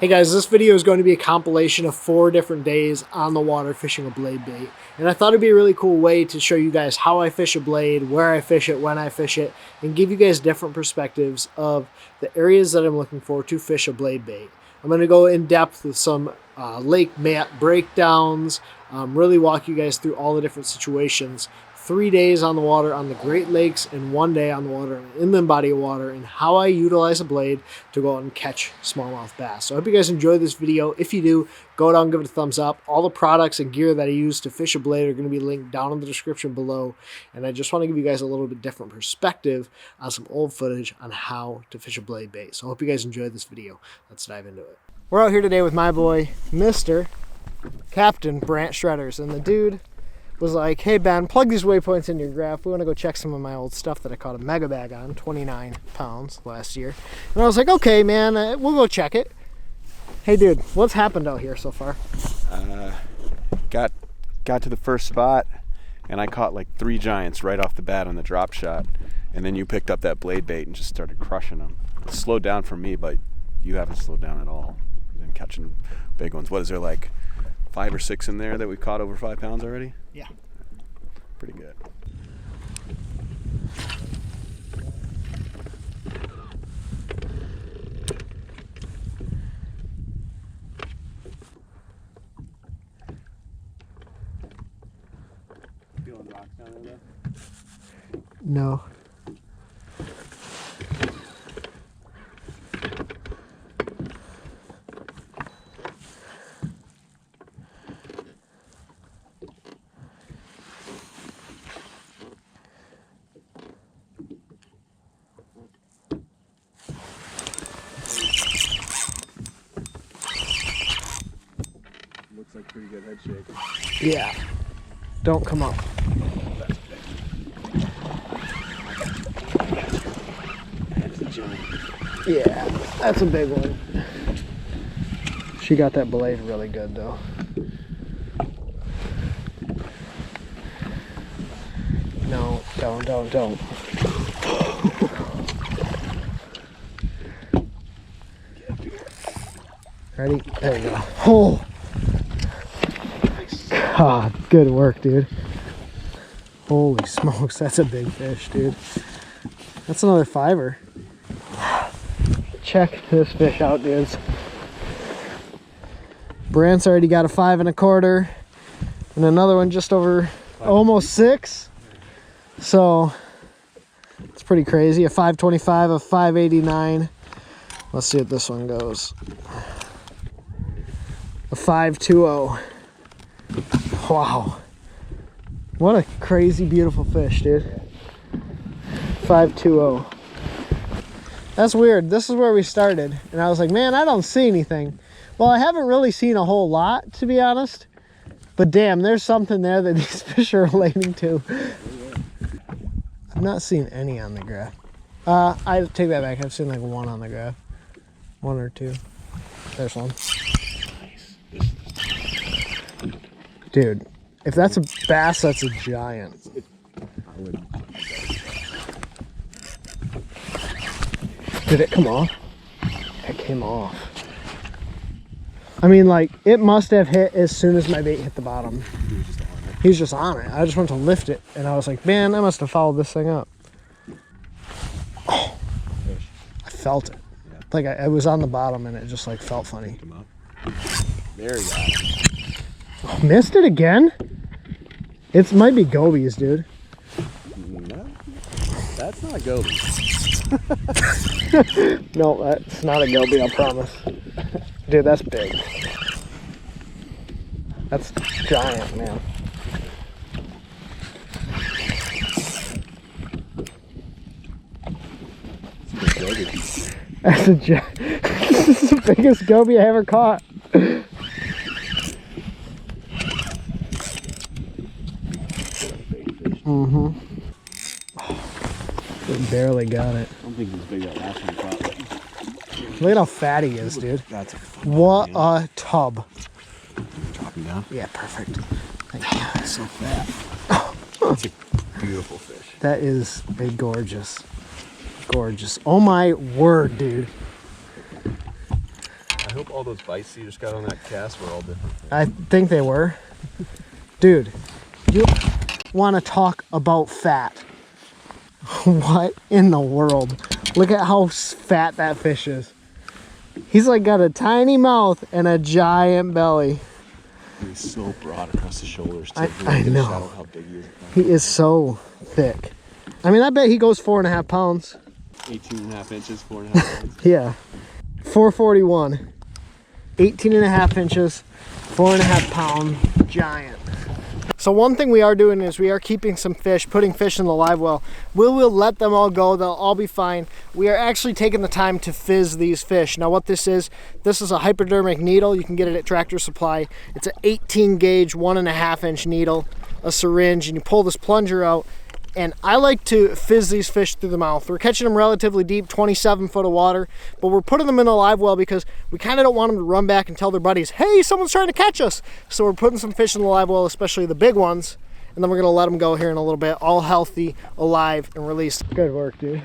Hey guys, this video is going to be a compilation of 4 different days on the water fishing a blade bait. And I thought it'd be a really cool way to show you guys how I fish a blade, where I fish it, when I fish it, and give you guys different perspectives of the areas that I'm looking for to fish a blade bait. I'm going to go in depth with some lake mat breakdowns, really walk you guys through all the different situations. 3 days on the water on the Great Lakes and 1 day on the water in an inland body of water, and how I utilize a blade to go out and catch smallmouth bass. So I hope you guys enjoy this video. If you do, go down and give it a thumbs up. All the products and gear that I use to fish a blade are going to be linked down in the description below. And I just want to give you guys a little bit different perspective on some old footage on how to fish a blade bait. So I hope you guys enjoy this video. Let's dive into it. We're out here today with my boy, Mr. Captain Brant Shredders, and the dude was like, hey Ben, plug these waypoints into your graph. We want to go check some of my old stuff that I caught a mega bag on, 29 pounds last year. And I was like, okay man, we'll go check it. Hey dude, what's happened out here so far? Got to the first spot and I caught like 3 giants right off the bat on the drop shot. And then you picked up that blade bait and just started crushing them. It slowed down for me, but you haven't slowed down at all. You've been catching big ones. What is there, like 5 or 6 in there that we caught over 5 pounds already? Yeah. Pretty good. Feeling rocks down there though? No. Looks like pretty good head shake. Yeah. Don't come up. That's a giant. Yeah, that's a big one. She got that blade really good though. No, don't. Ready? There you go. Oh! God, good work, dude. Holy smokes, that's a big fish, dude. That's another 5-er. Check this fish out, dudes. Brant's already got a 5 1/4, and another one just over almost 6. So it's pretty crazy. A 5.25, a 5.89. Let's see what this one goes. A 5.20. Wow. What a crazy, beautiful fish, dude. 5.20. That's weird. This is where we started. And I was like, man, I don't see anything. Well, I haven't really seen a whole lot, to be honest. But damn, there's something there that these fish are relating to. I've not seen any on the graph. I take that back. I've seen like 1 on the graph. 1 or 2. There's one. Dude, if that's a bass, that's a giant. Did it come off? It came off. I mean, like, it must have hit as soon as my bait hit the bottom. He was just on it. I just went to lift it, and I was like, man, I must have followed this thing up. Oh, I felt it. Like, I was on the bottom, and it just, like, felt funny. There you go. Oh, missed it again? It might be gobies, dude. No, that's not a goby. No, that's not a goby, I promise. Dude, that's big. That's giant, man. That's a giant. This is the biggest goby I ever caught. Mm-hmm. Oh, barely got it. I don't think he's big that last one caught. Look at how fat he is, dude. That's a what a tub. Dropping down. Yeah, perfect. Thank you. So fat. That's a beautiful fish. That is a gorgeous. Oh my word, dude. I hope all those bites you just got on that cast were all different? I think they were. Dude, you want to talk about fat. What in the world? Look at how fat that fish is. He's like got a tiny mouth and a giant belly. He's so broad across the shoulders too. I know. How big he is. He is so thick. I mean, I bet he goes 4.5 pounds. 18.5 inches, 4.5 pounds. Yeah. 441. 18.5 inches, 4.5 pound giant. So one thing we are doing is we are keeping some fish, putting fish in the live well. We'll let them all go. They'll all be fine. We are actually taking the time to fizz these fish. Now what this is a hypodermic needle. You can get it at Tractor Supply. It's an 18 gauge, 1.5 inch needle, a syringe, and you pull this plunger out. And I like to fizz these fish through the mouth. We're catching them relatively deep, 27 foot of water, but we're putting them in a live well because we kind of don't want them to run back and tell their buddies, hey, someone's trying to catch us. So we're putting some fish in the live well, especially the big ones, and then we're gonna let them go here in a little bit, all healthy, alive, and released. Good work, dude.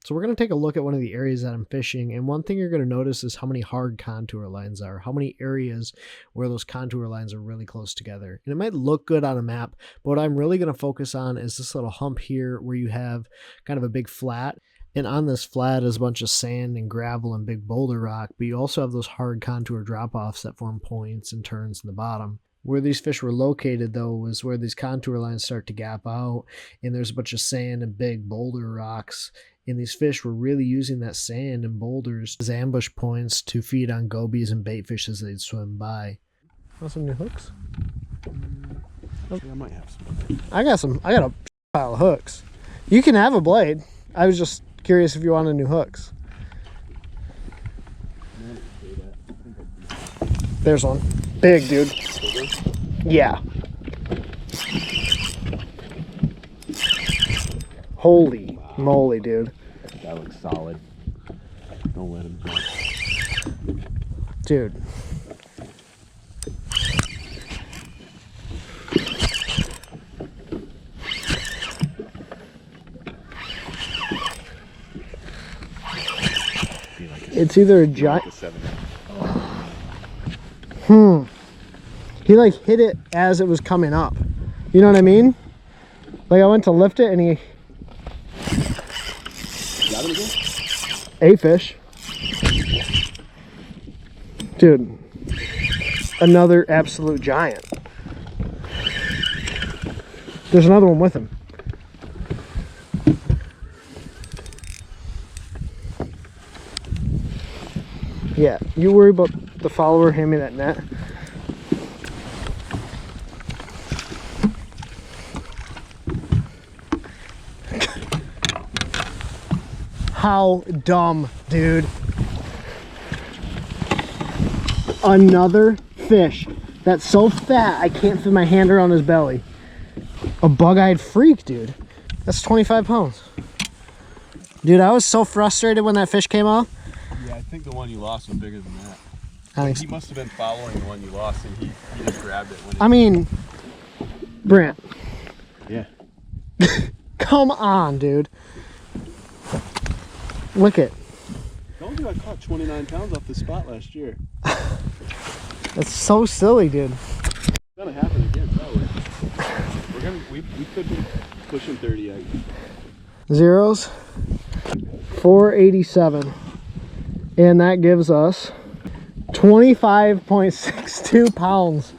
So we're going to take a look at one of the areas that I'm fishing, and one thing you're going to notice is how many hard contour lines are, how many areas where those contour lines are really close together. And it might look good on a map, but what I'm really going to focus on is this little hump here where you have kind of a big flat, and on this flat is a bunch of sand and gravel and big boulder rock, but you also have those hard contour drop-offs that form points and turns in the bottom. Where these fish were located, though, was where these contour lines start to gap out, and there's a bunch of sand and big boulder rocks. And these fish were really using that sand and boulders as ambush points to feed on gobies and bait fish as they'd swim by. Want some new hooks? Actually, I might have some. I got a pile of hooks. You can have a blade. I was just curious if you wanted new hooks. There's one. Big, dude. Yeah. Holy moly, dude. That looks solid. Don't let him jump. Dude. It's either a giant. He like hit it as it was coming up. You know what I mean? Like I went to lift it and he. Got him again? A fish. Dude. Another absolute giant. There's another one with him. Yeah, you worry about the follower, hand me that net. How dumb, dude. Another fish that's so fat I can't fit my hand around his belly. A bug-eyed freak, dude. That's 25 pounds. Dude, I was so frustrated when that fish came off. Yeah, I think the one you lost was bigger than that. I think he must have been following the one you lost, and he just grabbed it. When I mean, Brent. Yeah. Come on, dude. Look it. Told you I caught 29 pounds off the spot last year. That's so silly, dude. It's gonna happen again, probably. We could be pushing 30 eggs. Zeros. 487. And that gives us 25.62 pounds.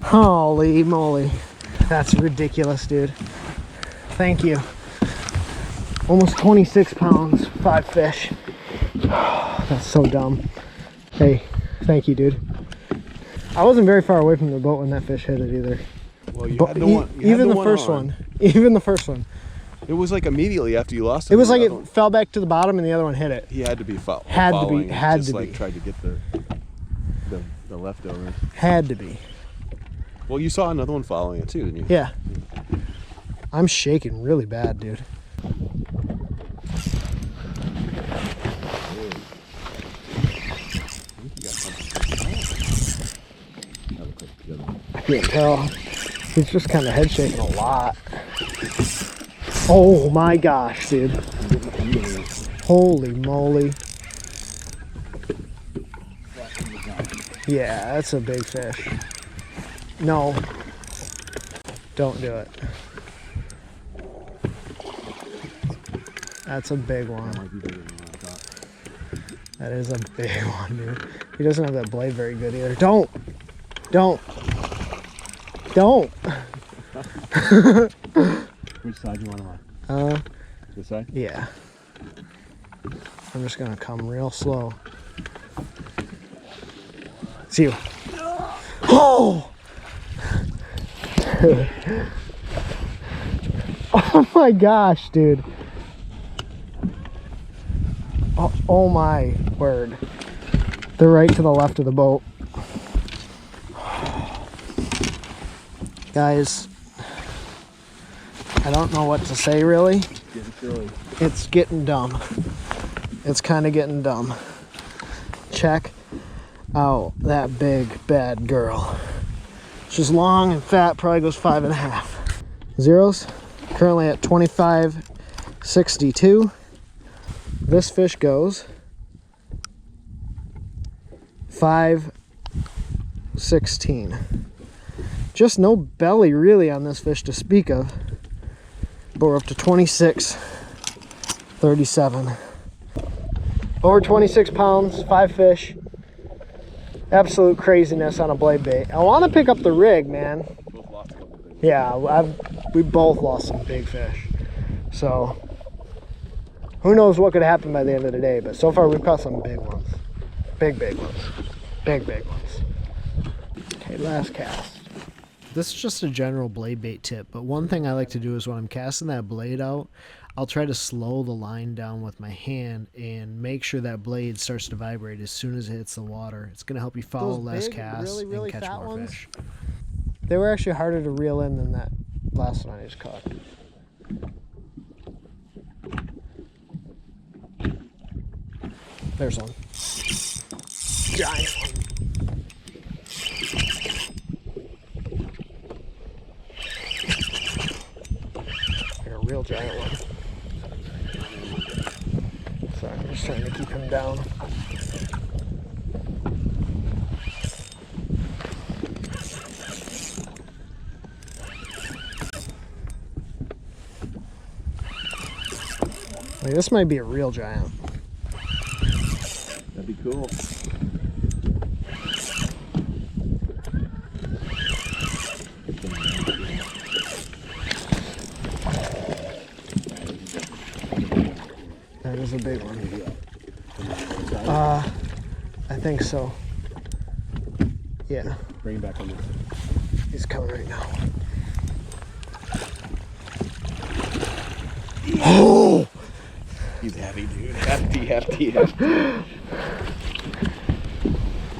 Holy moly. That's ridiculous, dude. Thank you. Almost 26 pounds, 5 fish. That's so dumb. Hey, thank you, dude. I wasn't very far away from the boat when that fish hit it either. Well, you but had the one. Even the first one. Even the first one. It was like immediately after you lost it. It was like it fell back to the bottom and the other one hit it. He had to be following. Had just to like be. tried to get the leftovers. Had to be. Well, you saw another one following it too, didn't you? Yeah. I'm shaking really bad, dude. I can't tell. He's just kind of head shaking a lot. Oh my gosh, dude. Holy moly. Yeah, that's a big fish. No. Don't do it. That's a big one. That is a big one, dude. He doesn't have that blade very good either. Don't! Don't! Don't! Which side do you want him on? This side? Yeah. I'm just gonna come real slow. See you. Oh! Oh my gosh, dude. Oh my word. They're right to the left of the boat. Guys, I don't know what to say really. It's getting dumb. It's kind of getting dumb. Check out that big bad girl. She's long and fat, probably goes 5.5. Zeros, currently at 25.62. This fish goes 5.16. Just no belly really on this fish to speak of, but we're up to 26.37. Over 26 pounds, 5 fish. Absolute craziness on a blade bait. I want to pick up the rig, man. Yeah, we both lost some big fish. So who knows what could happen by the end of the day, but so far we've caught some big ones. Big ones. Big ones. Okay, last cast. This is just a general blade bait tip, but one thing I like to do is when I'm casting that blade out, I'll try to slow the line down with my hand and make sure that blade starts to vibrate as soon as it hits the water. It's going to help you follow less casts and catch more fish. They were actually harder to reel in than that last one I just caught. There's one. Giant one. Like a real giant one. Sorry, I'm just trying to keep him down. Like, this might be a real giant. That'd be cool. That is a big one. I think so. Yeah. Bring him back on this. He's coming right now. Oh! He's heavy, dude. Hefty.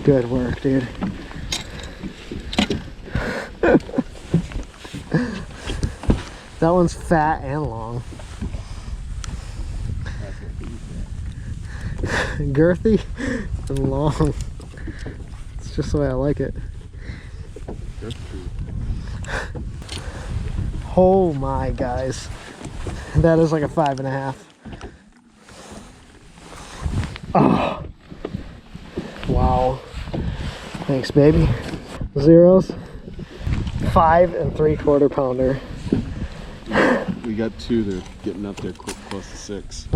Good work, dude. That one's fat and long. Girthy and long. It's just the way I like it. Oh my guys. That is like a 5.5. Oh. Wow. Thanks, baby. Zeros. 5 3/4 pounder. We got 2. They're getting up there close to 6.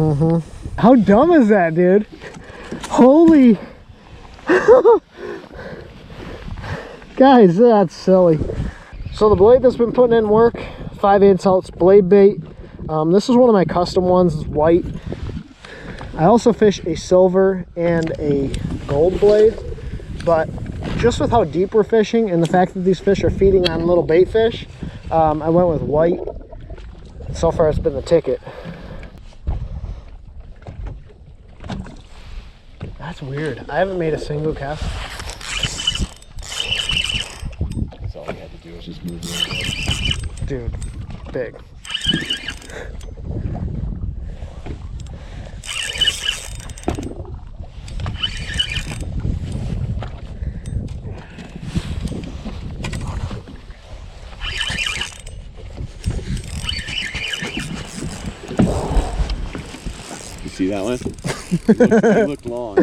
How dumb is that, dude? Holy. Guys, that's silly. So the blade that's been putting in work, 5/8 ounce blade bait. This is one of my custom ones. It's white. I also fish a silver and a gold blade, but just with how deep we're fishing and the fact that these fish are feeding on little bait fish, I went with white. So far it's been the ticket. That's weird. I haven't made a single cast. That's all we had to do was just move it. Dude, big. You see that one? It looked long.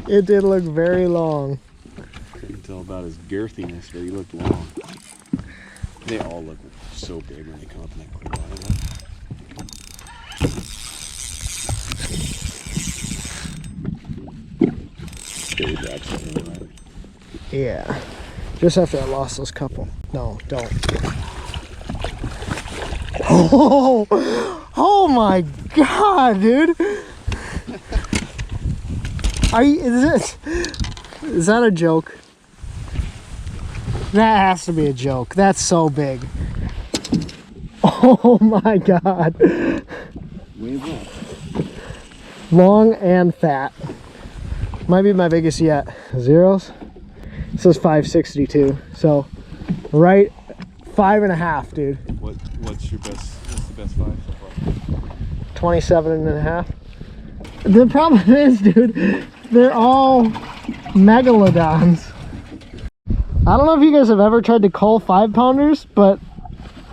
It did look very long. tell about his girthiness, but he looked long. They all look so big when they come up in that clear water. Yeah. Just after I lost those couple. No, don't. Oh, oh my God, dude. Is that a joke? That has to be a joke. That's so big. Oh my God. Long and fat. Might be my biggest yet. Zeros. It says 562. So right 5.5, dude. What's the best 5 so far? 27.5. The problem is, dude, they're all megalodons. I don't know if you guys have ever tried to cull 5-pounders, but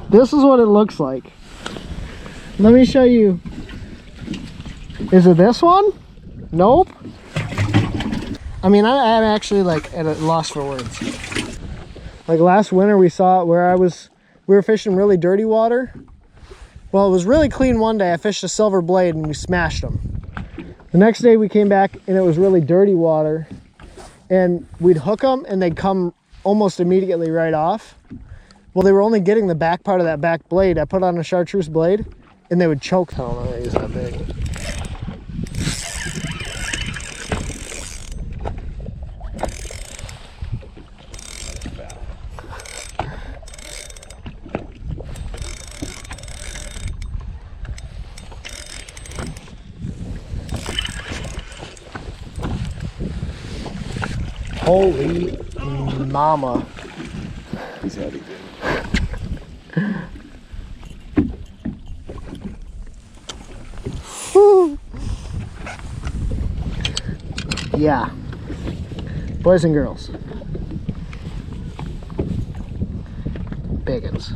this is what it looks like. Let me show you. Is it this one? Nope. I mean, I'm actually like at a loss for words. Like last winter we saw it where we were fishing really dirty water. Well, it was really clean one day. I fished a silver blade and we smashed them. The next day we came back and it was really dirty water, and we'd hook them and they'd come almost immediately right off. Well, they were only getting the back part of that back blade. I put on a chartreuse blade and they would choke. I don't know how to use that big. Holy mama. He's heavy, dude. Yeah. Boys and girls. Biggins.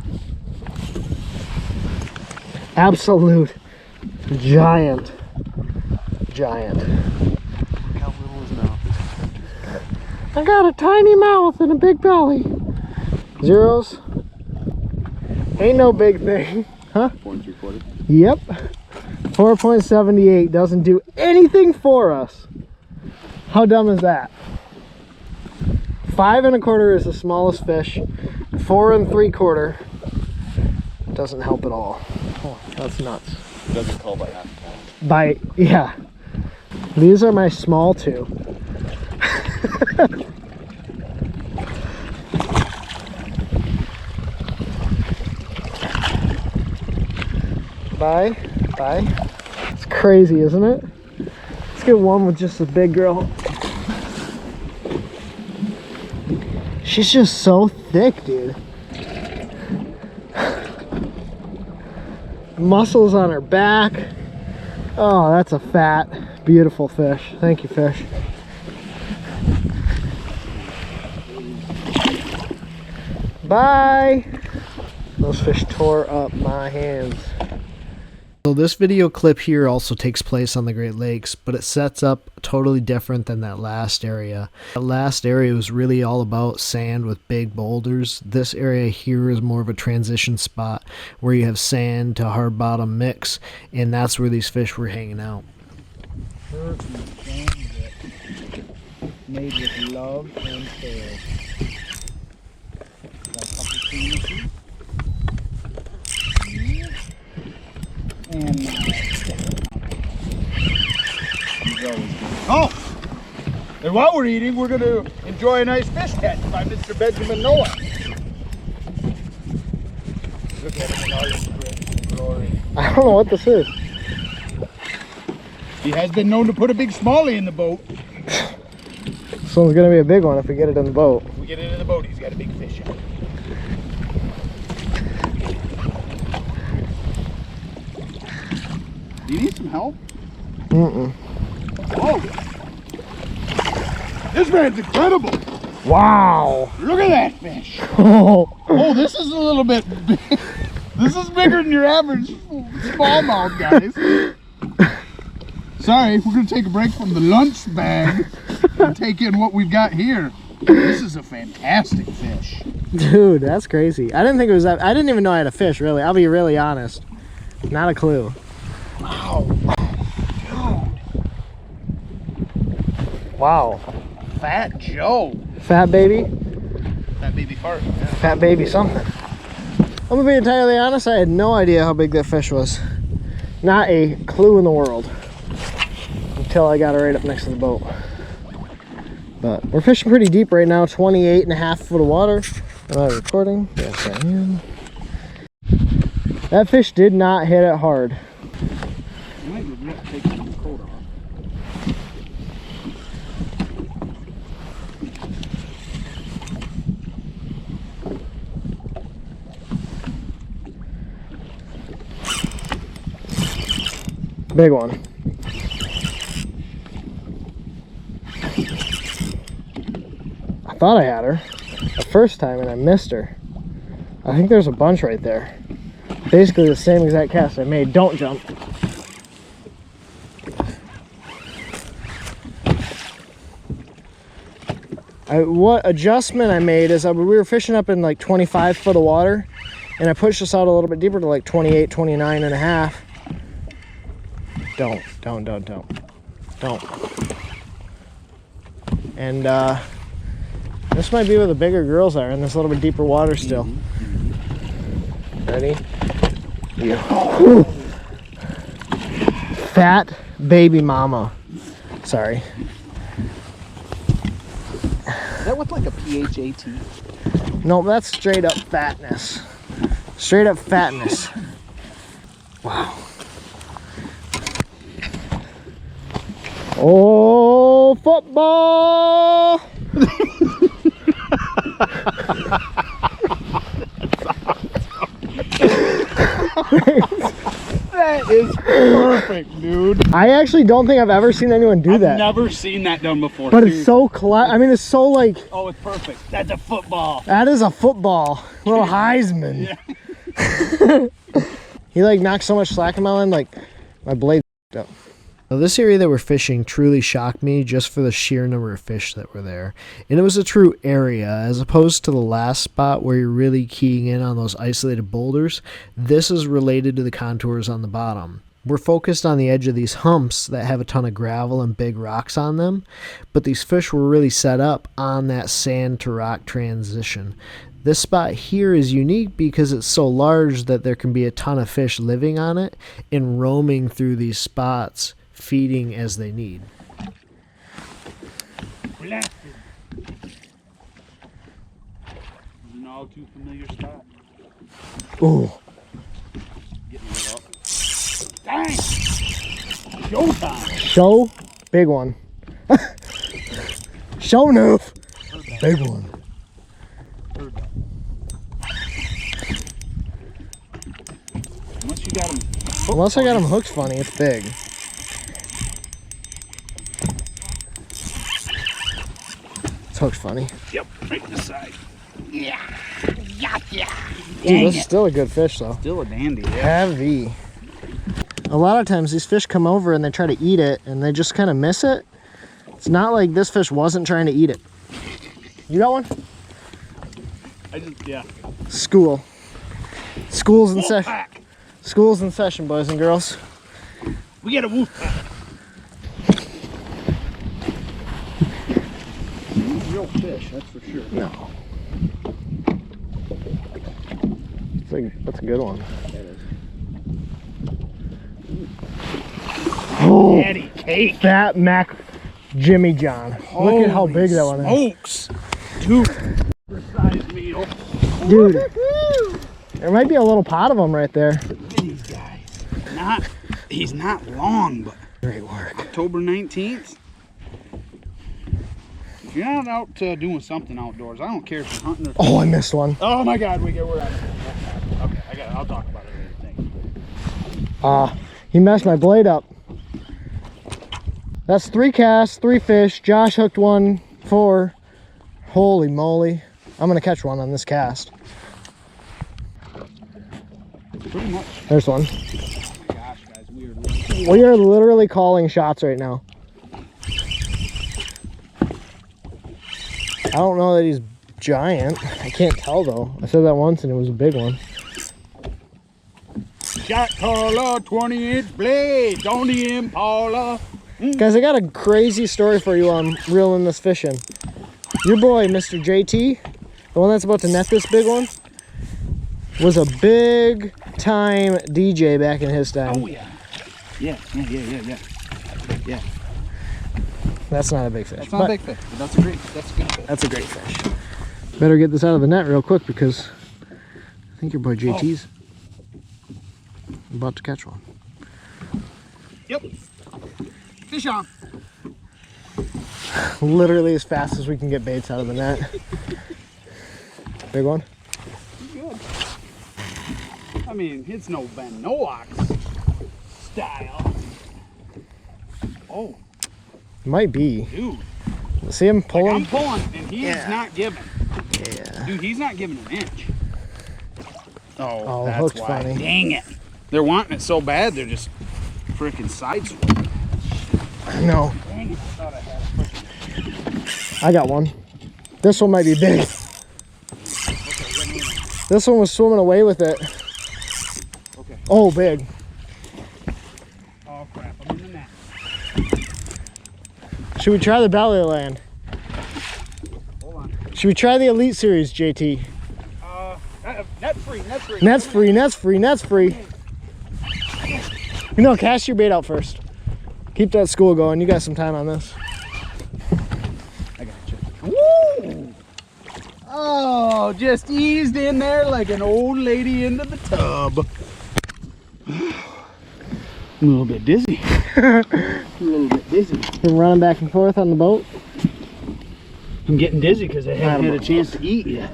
Absolute giant. Giant. How little his mouth is. I got a tiny mouth and a big belly. Zeros. Ain't no big thing. Huh? 4.75. Yep. 4.78 doesn't do anything for us. How dumb is that? 5.25 is the smallest fish. 4.75 doesn't help at all. Oh, that's nuts. It doesn't call by half a pound. Yeah. These are my small two. Bye. It's crazy, isn't it? Let's get one with just a big girl. She's just so thick, dude. Muscles on her back. Oh, that's a fat, beautiful fish. Thank you, fish. Bye. Those fish tore up my hands. So this video clip here also takes place on the Great Lakes, but it sets up totally different than that last area. That last area was really all about sand with big boulders. This area here is more of a transition spot where you have sand to hard bottom mix, and that's where these fish were hanging out. Made with love and care. And oh, and while we're eating, we're going to enjoy a nice fish catch by Mr. Benjamin Nowak. Look at him in all his glory. I don't know what this is. He has been known to put a big smallie in the boat. This one's going to be a big one if we get it in the boat. If we get it in the boat, he's got a big fish out. Do you need some help? Mm-mm. Oh! This man's incredible! Wow! Look at that fish! Oh, Oh, this is a little bit big. This is bigger than your average smallmouth, guys. Sorry, we're going to take a break from the lunch bag and take in what we've got here. This is a fantastic fish. Dude, that's crazy. I didn't think it was that. I didn't even know I had a fish, really. I'll be really honest. Not a clue. Wow. Wow. Fat Joe. Fat baby? Fat baby fart. Yeah. Fat baby something. I'm gonna be entirely honest, I had no idea how big that fish was. Not a clue in the world. Until I got it right up next to the boat. But we're fishing pretty deep right now, 28.5 foot of water. Am I recording? Yes, I am. That fish did not hit it hard. You might regret taking the coat off. Big one. I thought I had her the first time and I missed her. I think there's a bunch right there. Basically the same exact cast I made. Don't jump. What adjustment I made is we were fishing up in like 25 foot of water and I pushed this out a little bit deeper to like 28, 29 and a half. Don't. And this might be where the bigger girls are in this little bit deeper water still. Ready? Yeah. Fat baby mama. Sorry. Is that with like a PHAT? No, that's straight up fatness. Straight up fatness. Wow. Oh, football! That is perfect, dude. I actually don't think I've ever seen anyone do that. I've never seen that done before. But it's so I mean, it's so like... Oh, it's perfect. That's a football. That is a football. Little Heisman. Yeah. He like knocked so much slack in my line, like my blade up. Now, this area that we're fishing truly shocked me just for the sheer number of fish that were there. And it was a true area, as opposed to the last spot where you're really keying in on those isolated boulders. This is related to the contours on the bottom. We're focused on the edge of these humps that have a ton of gravel and big rocks on them, but these fish were really set up on that sand to rock transition. This spot here is unique because it's so large that there can be a ton of fish living on it and roaming through these spots, feeding as they need. Blasted. An all too familiar spot. Ooh. Getting it up. Dang! Showtime! Show, big one. Show noof, big one. Unless you got him. Unless I got him hooked funny, it's big. Hooked funny. Yep, right to the side. Yeah. Gotcha. Dude, this is still a good fish though. Still a dandy, yeah. Heavy. A lot of times these fish come over and they try to eat it and they just kind of miss it. It's not like this fish wasn't trying to eat it. You got one? Yeah. School. School's in session. Pack. School's in session, boys and girls. We get a wolf pack. Real fish, that's for sure. No. That's a good one. That is. Oh, Daddy cake. Fat Mac Jimmy John. Look at how big that one is. Smokes. Two size meal. Dude, there might be a little pot of them right there. Look at these guys. He's not long, but Great work. October 19th. If you're not out doing something outdoors, I don't care if you're hunting or... Oh, I missed one. Oh my God, we're out of here. Okay, I'll talk about it. He messed my blade up. That's 3 casts, 3 fish. Josh hooked 1, 4. Holy moly. I'm gonna catch one on this cast. Pretty much. There's one. Oh my gosh, guys, We are literally calling shots right now. I don't know that he's giant. I can't tell though. I said that once and it was a big one. Shot caller, 20-inch blades on the Impala. Guys, I got a crazy story for you while I'm reeling this fish in. Your boy, Mr. JT, the one that's about to net this big one, was a big time DJ back in his time. Oh yeah. Yeah. That's not a big fish. That's not a big fish, but that's a good fish. That's a great fish. Better get this out of the net real quick because I think your boy JT's about to catch one. Yep. Fish on. Literally as fast as we can get baits out of the net. Big one? Good. I mean, it's no Ben Nowak style. Oh, Might be. dude. See him Like, pulling? I'm pulling, and he is Yeah. not giving. Yeah. Dude, he's not giving an inch. Oh, that's hooked why. funny. Dang it. They're wanting it so bad, they're just freaking sideswiping. No, Dang it, I thought I had a I got one. This one might be big. This one was swimming away with it. Okay. Oh, big. Oh, crap. I'm in the net. Should we try the belly land? Hold on. Should we try the Elite Series, JT? Net free. Net's free, net's free, net's free. You know, cast your bait out first. Keep that school going. You got some time on this. I got you. Woo! Oh, just eased in there like an old lady into the tub. I'm a little bit dizzy. You're running back and forth on the boat. I'm getting dizzy because I haven't had a chance to eat yet.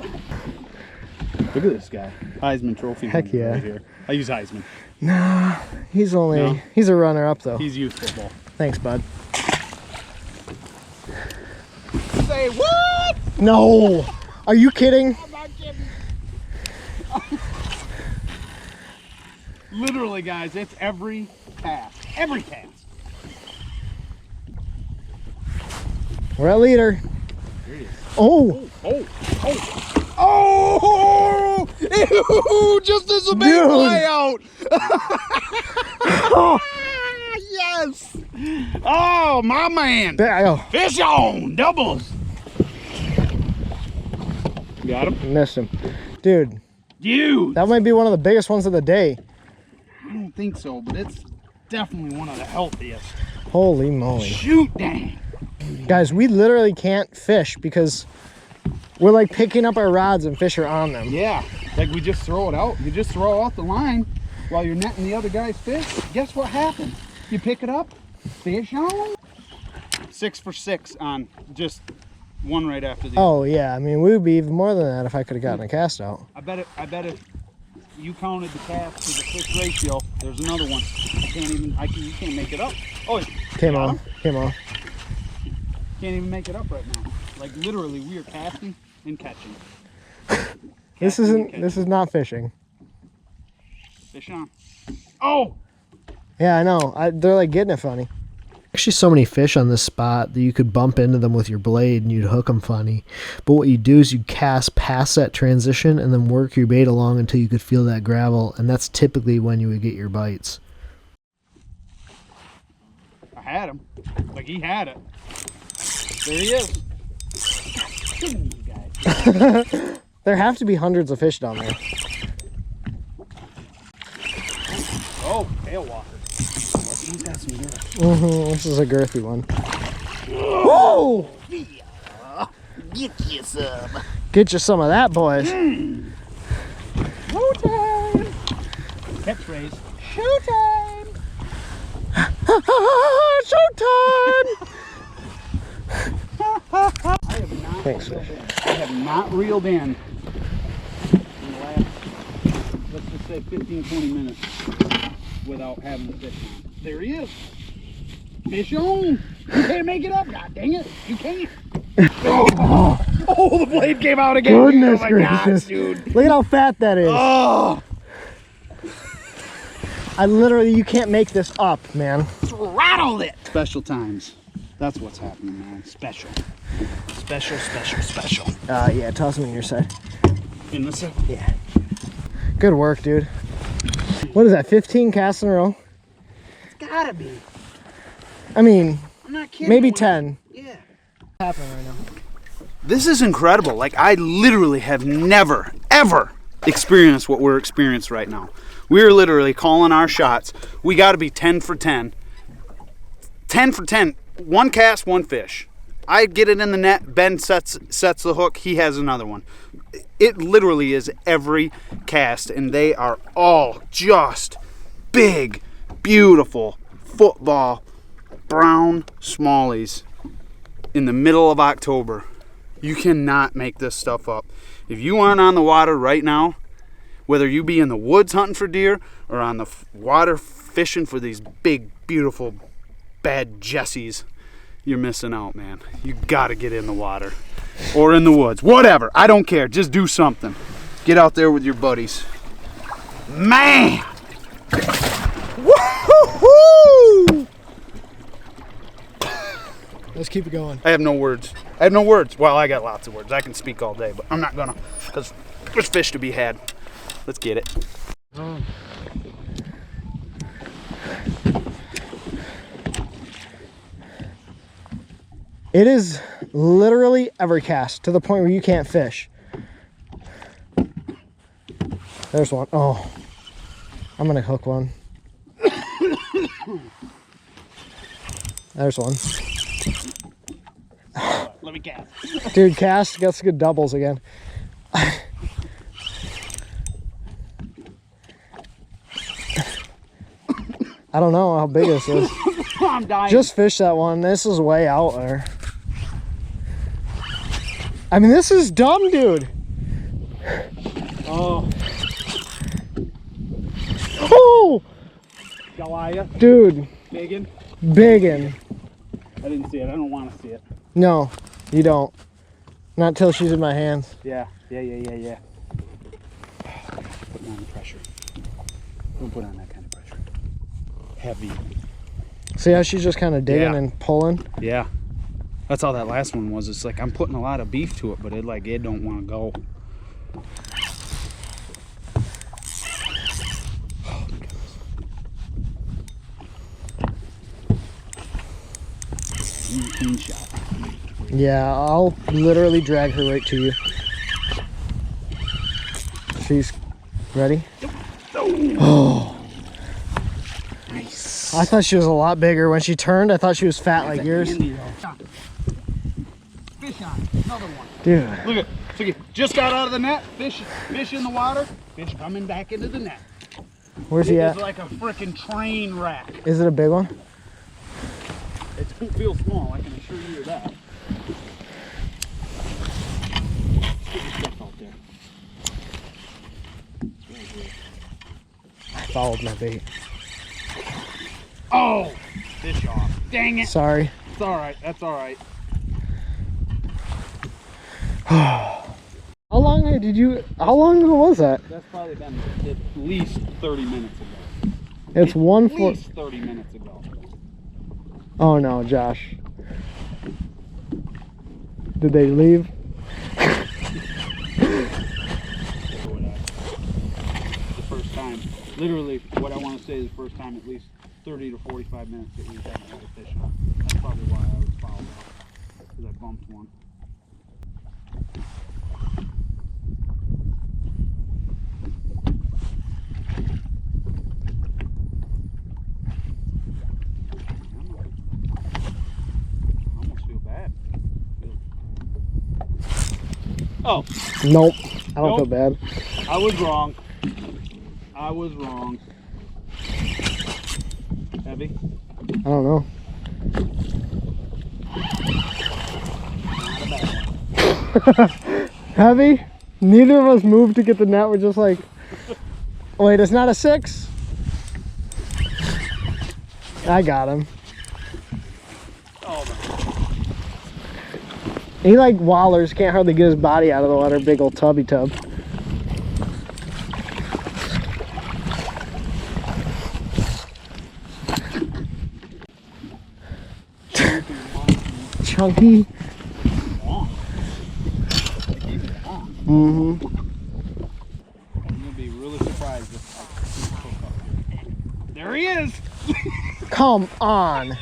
Look at this guy. Heisman Trophy. Heck yeah. Right here. I use Heisman. Nah, he's only, No. he's a runner up though. He's youth football. Thanks, bud. Say what? No! Are you kidding? I'm not kidding. Literally, guys, it's every cast. Every cast. We're at leader. There he is. Oh! Oh! Ew, just as a big Dude. fly out. Yes. Oh, my man. Oh, Fish on doubles. Got him. missed him. Dude, Dude. that might be one of the biggest ones of the day. I don't think so, but it's definitely one of the healthiest. Holy moly. Shoot, dang. Guys, we literally can't fish because we're like picking up our rods and fish are on them. Yeah, like we just throw it out. You just throw out the line while you're netting the other guy's fish. Guess what happens? You pick it up, fish on. 6 for 6 on just one right after the other. Oh yeah, I mean we would be even more than that if I could have gotten a cast out. I bet if you counted the cast to the fish ratio, there's another one. You can't make it up. Oh, Came on. can't even make it up right now. Like literally, we are casting and catching. This is not fishing. Fish on. Oh! Yeah, I know. They're like getting it funny. Actually, so many fish on this spot that you could bump into them with your blade and you'd hook them funny. But what you do is you cast past that transition and then work your bait along until you could feel that gravel, and that's typically when you would get your bites. I had him. Like he had it. There he is. There have to be hundreds of fish down there. Oh, tailwater. He's got some good. This is a girthy one. Whoa! Get you some. Get you some of that, boys. Showtime! Catchphrase. Showtime! Showtime! Thanks, fish. I have not reeled in the last, let's just say 15-20 minutes without having the fish on. There he is. Fish on. You can't make it up. God dang it. You can't. Oh, the blade came out again. Goodness oh my gracious. gosh, dude. Look at how fat that is. Oh, You can't make this up, man. rattled it. Special times. That's what's happening, man. Special. Special, special, special. Yeah, toss them in your side. In the side? Yeah. Good work, dude. What is that, 15 casts in a row? It's gotta be. I mean, I'm not kidding. maybe 10. Yeah. What's happening right now? This is incredible. Like, I literally have never, ever experienced what we're experiencing right now. We're literally calling our shots. We gotta be 10 for 10. 10 for 10. One cast, one fish. I get it in the net. Ben sets the hook. He has another one. It literally is every cast, and they are all just big, beautiful football brown smallies in the middle of October. You cannot make this stuff up. If you aren't on the water right now, whether you be in the woods hunting for deer or on the water fishing for these big, beautiful, bad Jessies, you're missing out, man. You gotta get in the water or in the woods, whatever. I don't care. Just do something. Get out there with your buddies. Man! Woo-hoo-hoo! Let's keep it going. I have no words. I have no words. Well, I got lots of words. I can speak all day, but I'm not gonna, because there's fish to be had. Let's get it. Oh. It is literally every cast to the point where you can't fish. There's one. Oh, I'm gonna hook one. There's one. Let me cast. Dude, cast gets good doubles again. I don't know how big this is. I'm dying. Just fish that one. This is way out there. I mean, this is dumb, dude. Oh. Oh! Goliath. Dude, Biggin. biggin. I didn't see it. I don't want to see it. No, you don't. Not till she's in my hands. Yeah. Putting on the pressure. Don't put on that kind of pressure. Heavy. See how she's just kind of digging Yeah. and pulling? Yeah. That's all that last one was. It's like I'm putting a lot of beef to it, but it don't want to go. Oh my goodness. Clean shot. Yeah, I'll literally drag her right to you. She's ready? Oh. Nice. I thought she was a lot bigger. When she turned, I thought she was fat like yours. Fish on. Another one. Dude. Look at, just got out of the net. Fish in the water. Fish coming back into the net. Where's he at? It's like a freaking train wreck. Is it a big one? It don't feel small, I can assure you of that. Get your stuff out there. I followed my bait. Oh! Fish off. Dang it. Sorry. It's alright, that's alright. How long ago was that? That's probably been at least 30 minutes ago. It's At 1 foot. least 30 minutes ago. Oh no, Josh. Did they leave? The first time. Literally, what I want to say is the first time at least 30 to 45 minutes that we haven't had a fish on. That's probably why I was fouled out. Because I bumped one. I almost feel bad. Oh, Nope. I don't Nope. feel bad. I was wrong. I was wrong. Heavy? I don't know. Heavy? Neither of us moved to get the net. We're just like, wait, it's not a 6? I got him. Oh, man. He like wallers, can't hardly get his body out of the water. Big old tubby tub. chunky. Long. They gave it long. Mm-hmm. I'm gonna be really surprised if I hook up here. There he is! Come on.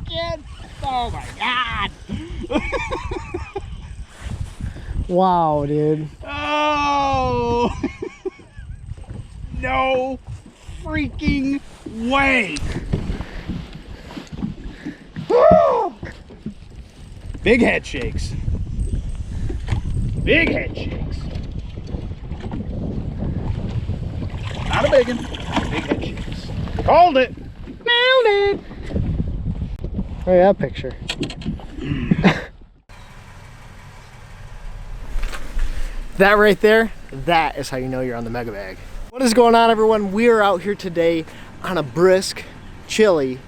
Kid. Oh my god! Wow, dude. Oh! No freaking way! Big head shakes. Big head shakes. Not a big one. Big head shakes. Called it. Nailed it. Look at that picture. That right there, that is how you know you're on the Mega Bag. What is going on, everyone? We are out here today on a brisk, chilly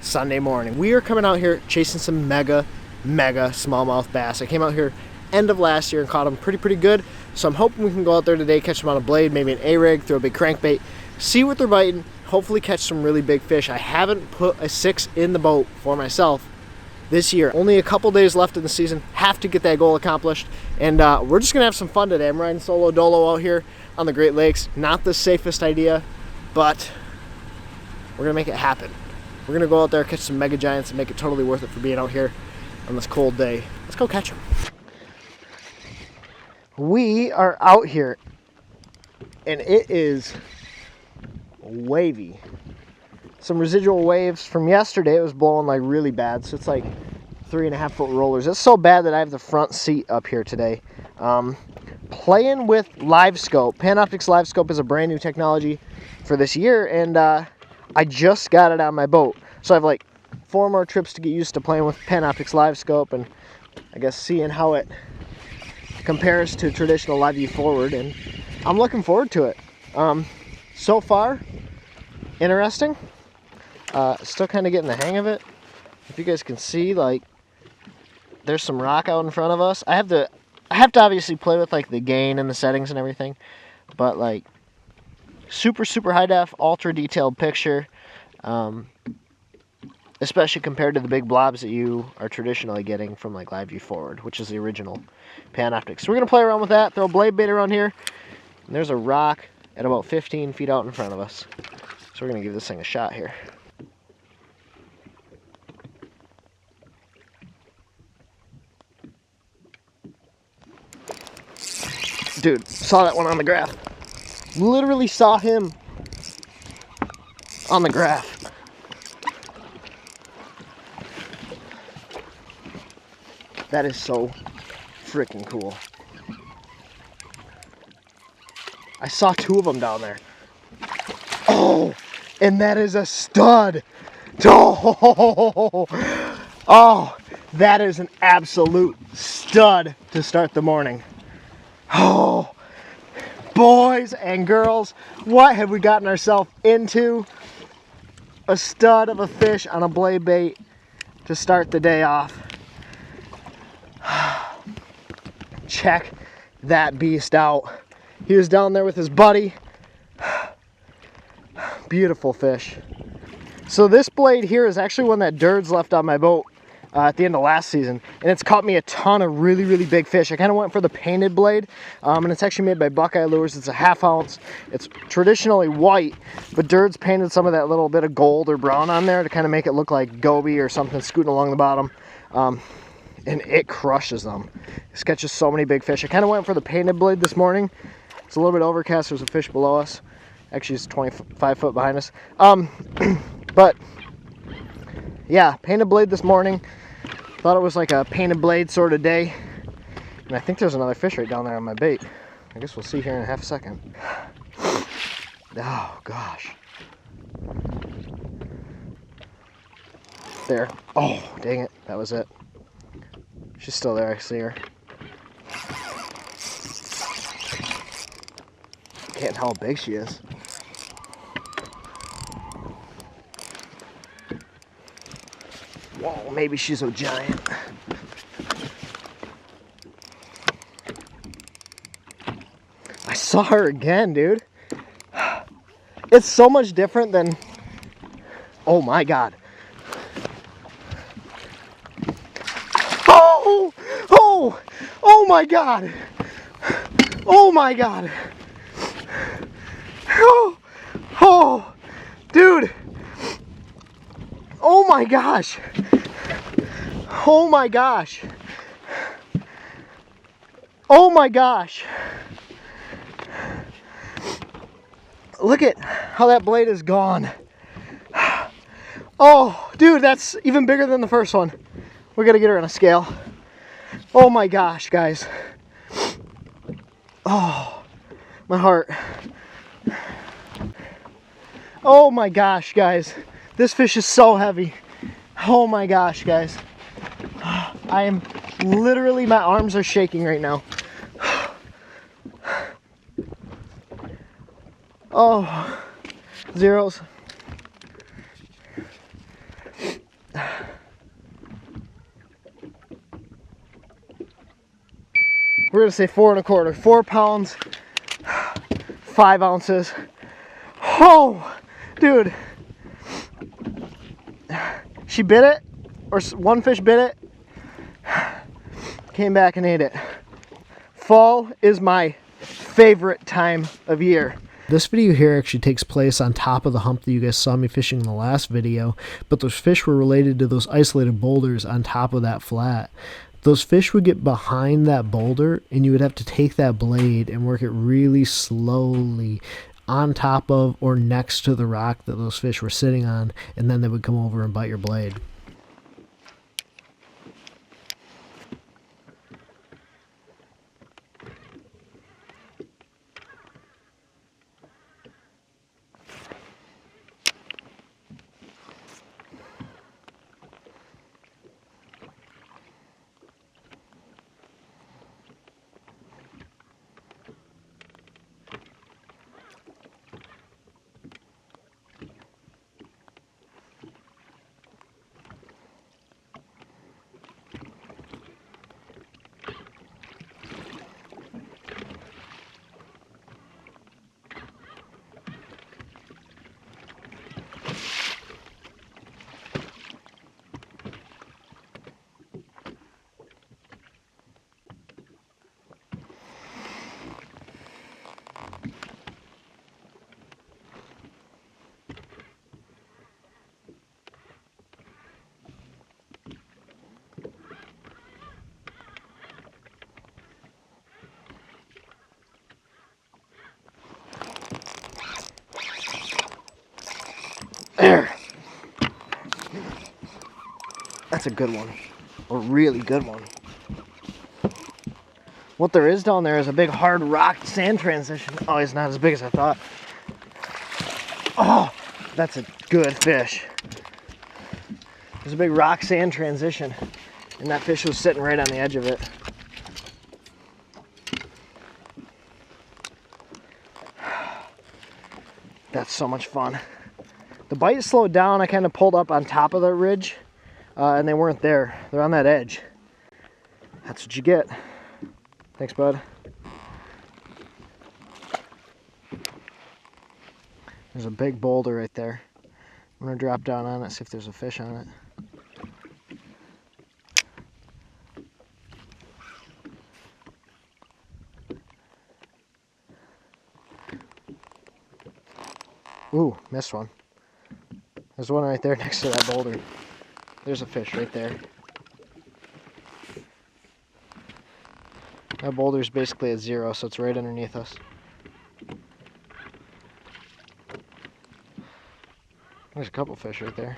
Sunday morning. We are coming out here chasing some mega smallmouth bass. I came out here end of last year and caught them pretty good. So I'm hoping we can go out there today, catch them on a blade, maybe an A-rig, throw a big crankbait, see what they're biting, hopefully catch some really big fish. I haven't put a 6 in the boat for myself this year. Only a couple days left in the season. Have to get that goal accomplished. And we're just gonna have some fun today. I'm riding solo dolo out here on the Great Lakes. Not the safest idea, but we're gonna make it happen. We're gonna go out there, catch some mega giants, and make it totally worth it for being out here on this cold day. Let's go catch them. We are out here, and it is wavy. Some residual waves from yesterday. It was blowing like really bad, so it's like 3.5 foot rollers. It's so bad that I have the front seat up here today. Playing with live scope. Panoptix live scope is a brand new technology for this year, and I just got it on my boat. So I have like 4 more trips to get used to playing with Panoptix live scope, and I guess seeing how it compares to traditional live view forward, and I'm looking forward to it. So far, interesting. Still kind of getting the hang of it. If you guys can see, like, there's some rock out in front of us. I have to obviously play with like the gain and the settings and everything, but like super high def, ultra detailed picture, especially compared to the big blobs that you are traditionally getting from like live view forward, which is the original Panoptix. So we're gonna play around with that, throw a blade bait around here, and there's a rock at about 15 feet out in front of us. So we're gonna give this thing a shot here. Dude, saw that one on the graph. Literally saw him on the graph. That is so freaking cool. I saw 2 of them down there. Oh, and that is a stud. Oh, that is an absolute stud to start the morning. Oh, boys and girls, what have we gotten ourselves into? A stud of a fish on a blade bait to start the day off. Check that beast out. He was down there with his buddy. Beautiful fish. So this blade here is actually one that Dirds left on my boat at the end of last season, and it's caught me a ton of really big fish. I kind of went for the painted blade, and it's actually made by Buckeye Lures. It's a 1/2 ounce. It's traditionally white, but Dirds painted some of that little bit of gold or brown on there to kind of make it look like goby or something scooting along the bottom, and it crushes them. It catches so many big fish. I kind of went for the painted blade this morning. It's a little bit overcast. There's a fish below us. Actually, it's 25 foot behind us. But yeah, painted blade this morning. Thought it was like a painted blade sort of day. And I think there's another fish right down there on my bait. I guess we'll see here in a half a second. Oh gosh. There. Oh, dang it. That was it. She's still there. I see her. Can't tell how big she is. Whoa, maybe she's a giant. I saw her again, dude. It's so much different than... Oh my God. Oh my God. Oh my God. Oh, oh, dude. Oh my gosh. Oh my gosh. Oh my gosh. Look at how that blade is gone. Oh, dude, that's even bigger than the first one. We gotta get her on a scale. Oh my gosh, guys. Oh, my heart. Oh my gosh, guys. This fish is so heavy. Oh my gosh, guys. I am literally, my arms are shaking right now. Oh, zeros. We're gonna say 4 1/4, 4 pounds, 5 ounces. Oh, dude. She bit it, or one fish bit it, came back and ate it. Fall is my favorite time of year. This video here actually takes place on top of the hump that you guys saw me fishing in the last video, but those fish were related to those isolated boulders on top of that flat. Those fish would get behind that boulder, and you would have to take that blade and work it really slowly on top of or next to the rock that those fish were sitting on, and then they would come over and bite your blade. There. That's a good one. A really good one. What there is down there is a big hard rock sand transition. Oh, it's not as big as I thought. Oh, that's a good fish. There's a big rock sand transition, and that fish was sitting right on the edge of it. That's so much fun. The bite slowed down. I kind of pulled up on top of the ridge, and they weren't there. They're on that edge. That's what you get. Thanks, bud. There's a big boulder right there. I'm gonna drop down on it, see if there's a fish on it. Ooh, missed one. There's one right there next to that boulder. There's a fish right there. That boulder's basically at 0, so it's right underneath us. There's a couple fish right there.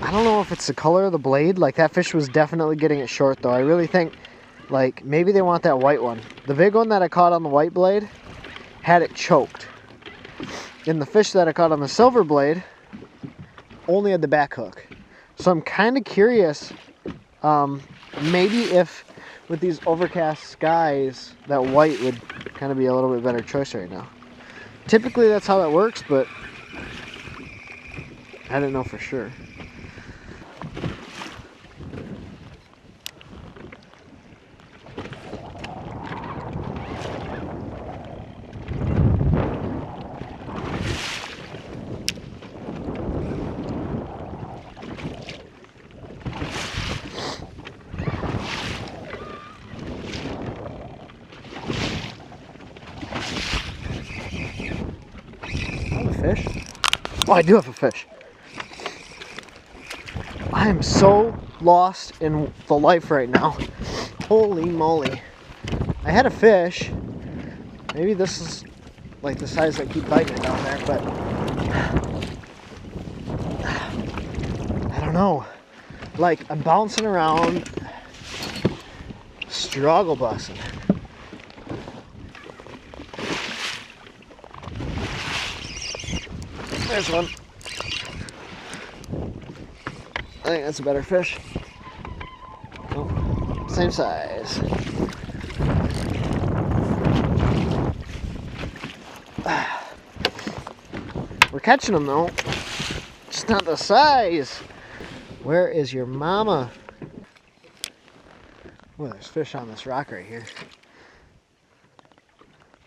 I don't know if it's the color of the blade. Like, that fish was definitely getting it short, though. I really think, like, maybe they want that white one. The big one that I caught on the white blade had it choked. And the fish that I caught on the silver blade only had the back hook. So I'm kind of curious, maybe if with these overcast skies, that white would kind of be a little bit better choice right now. Typically that's how that works, but I didn't know for sure. fish? Oh, I do have a fish. I am so lost in the life right now. Holy moly. I had a fish. Maybe this is like the size I keep biting it down there, but I don't know. Like, I'm bouncing around, struggle busting. There's one. I think that's a better fish. Oh, same size. We're catching them though. Just not the size. Where is your mama? Oh, there's fish on this rock right here.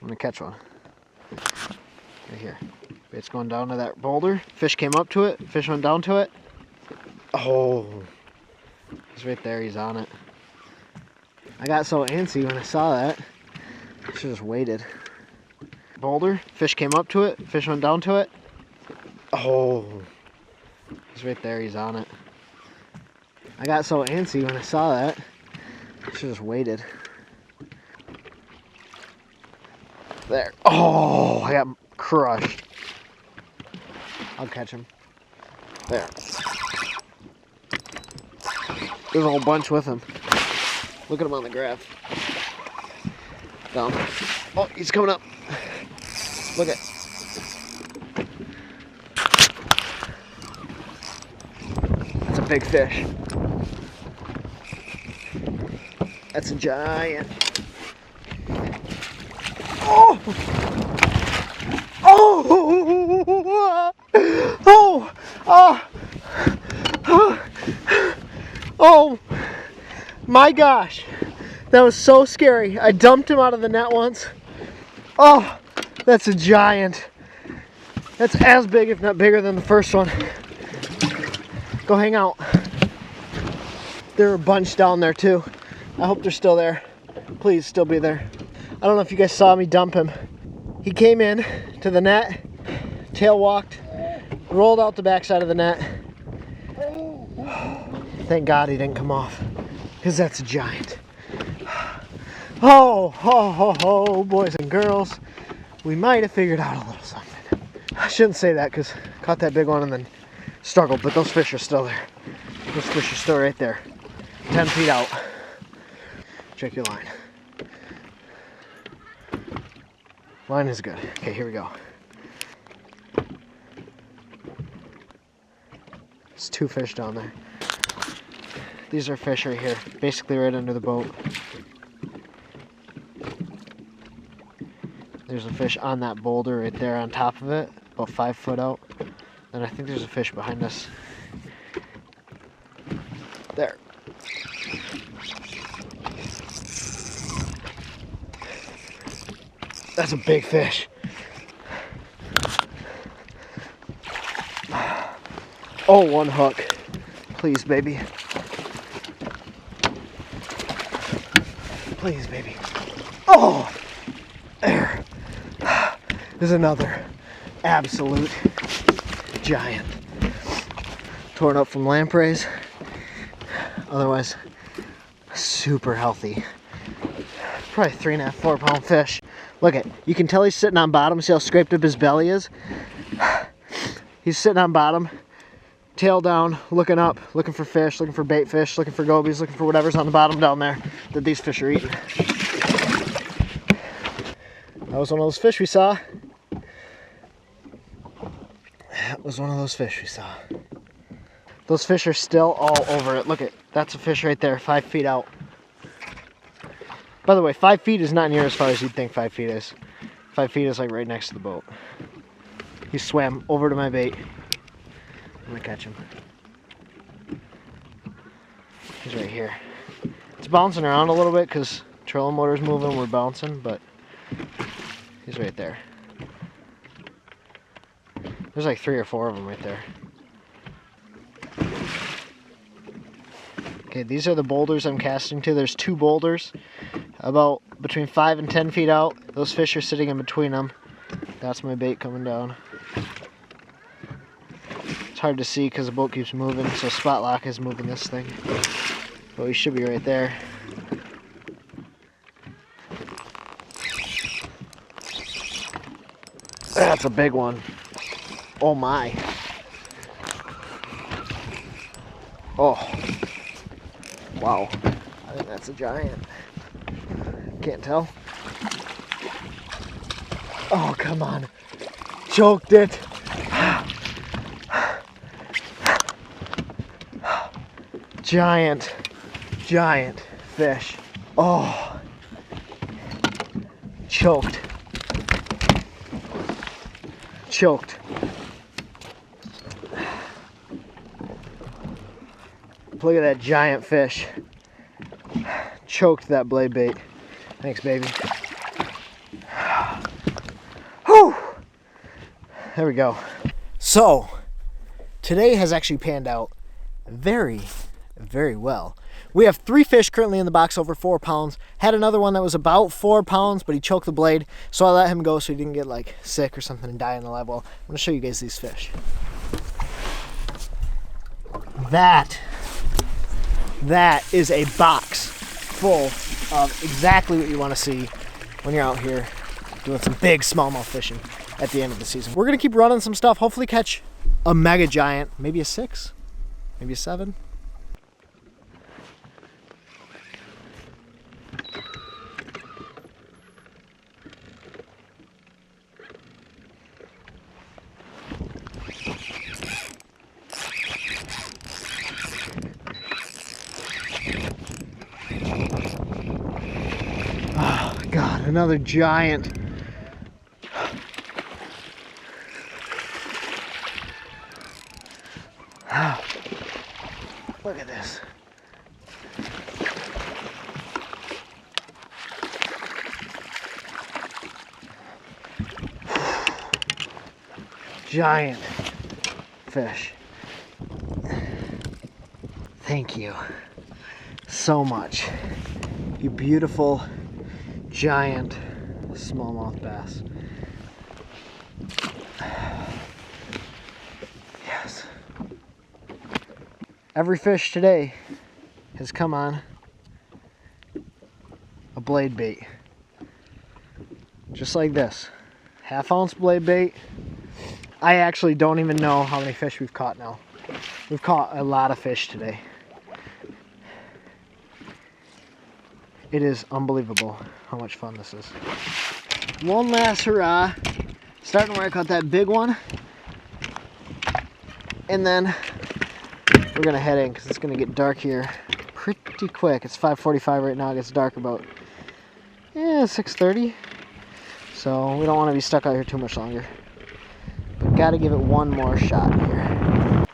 I'm gonna catch one. Right here. It's going down to that boulder. Fish came up to it. Fish went down to it. Oh, he's right there. He's on it. I got so antsy when I saw that. I should have just waited. Boulder. Fish came up to it. Fish went down to it. Oh, he's right there. He's on it. I got so antsy when I saw that. I should have just waited. There. Oh, I got crushed. I'll catch him. There. There's a whole bunch with him. Look at him on the graph. Down. Oh, he's coming up. Look at. That's a big fish. That's a giant. Oh! Oh! Oh! Oh! Oh! My gosh! That was so scary. I dumped him out of the net once. Oh! That's a giant. That's as big, if not bigger, than the first one. Go hang out. There were a bunch down there too. I hope they're still there. Please still be there. I don't know if you guys saw me dump him. He came in to the net, tail walked, rolled out the backside of the net. Thank God he didn't come off, because that's a giant. Oh, oh, oh, oh, boys and girls, we might have figured out a little something. I shouldn't say that because I caught that big one and then struggled, but those fish are still there. Those fish are still right there, 10 feet out. Check your line. Line is good. Okay, here we go. There's 2 fish down there. These are fish right here, basically right under the boat. There's a fish on that boulder right there on top of it, about 5 foot out. And I think there's a fish behind us. There. That's a big fish. Oh, one hook. Please, baby. Please, baby. Oh! There. There's another absolute giant. Torn up from lampreys. Otherwise, super healthy. Probably 3.5, 4 pound fish. Look at, you can tell he's sitting on bottom. See how scraped up his belly is? He's sitting on bottom, tail down, looking up, looking for fish, looking for bait fish, looking for gobies, looking for whatever's on the bottom down there that these fish are eating. That was one of those fish we saw. That was one of those fish we saw. Those fish are still all over it. Look at, that's a fish right there, 5 feet out. By the way, 5 feet is not near as far as you'd think 5 feet is. 5 feet is like right next to the boat. He swam over to my bait. I'm gonna catch him. He's right here. It's bouncing around a little bit because trolling motor's moving, we're bouncing, but he's right there. There's like 3 or 4 of them right there. Okay, these are the boulders I'm casting to. There's 2 boulders about between 5 and 10 feet out. Those fish are sitting in between them. That's my bait coming down. It's hard to see because the boat keeps moving, so spot lock is moving this thing. But we should be right there. That's a big one. Oh my. Oh. Wow. I think that's a giant. Can't tell. Oh, come on. Choked it. Giant fish. Oh. Choked. Look at that giant fish. Choked that blade bait. Thanks, baby. Whew. There we go. So, today has actually panned out very, very well. We have 3 fish currently in the box over 4 pounds. Had another one that was about 4 pounds, but he choked the blade, so I let him go so he didn't get like sick or something and die in the live well. I'm gonna show you guys these fish. That is a box full of exactly what you want to see when you're out here doing some big smallmouth fishing at the end of the season. We're gonna keep running some stuff, hopefully catch a mega giant, maybe a 6, maybe a 7. Oh God, another giant. Look at this. Giant fish. Thank you so much. You beautiful, giant smallmouth bass. Yes. Every fish today has come on a blade bait. Just like this. 1/2 ounce blade bait. I actually don't even know how many fish we've caught now. We've caught a lot of fish today. It is unbelievable how much fun this is. One last hurrah. Starting where I caught that big one. And then we're gonna head in because it's gonna get dark here pretty quick. It's 5:45 right now. It gets dark about 6:30. So we don't want to be stuck out here too much longer. But gotta give it one more shot here.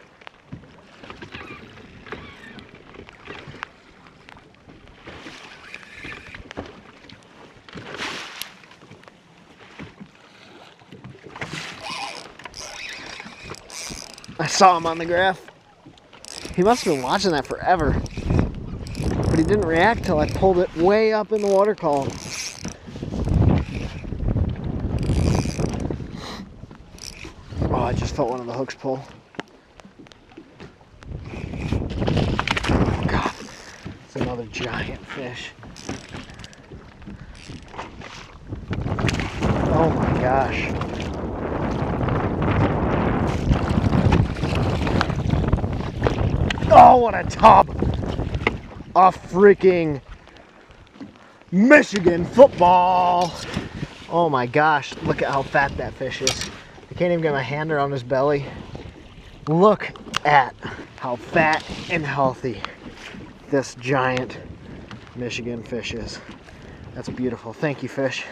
I saw him on the graph. He must have been watching that forever. But he didn't react till I pulled it way up in the water column. Oh, I just felt one of the hooks pull. Oh, God. It's another giant fish. Oh my gosh. Oh, what a tub! A freaking Michigan football! Oh my gosh, look at how fat that fish is. I can't even get my hand around his belly. Look at how fat and healthy this giant Michigan fish is. That's beautiful. Thank you, fish.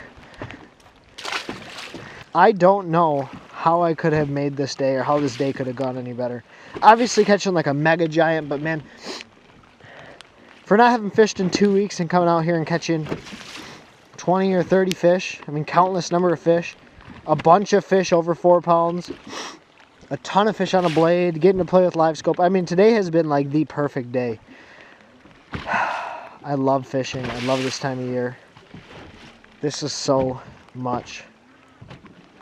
I don't know how I could have made this day or how this day could have gone any better. Obviously catching like a mega giant, but man, for not having fished in 2 weeks and coming out here and catching 20 or 30 fish, I mean countless number of fish, a bunch of fish over 4 pounds, a ton of fish on a blade, getting to play with live scope. I mean, today has been like the perfect day. I love fishing. I love this time of year. This is so much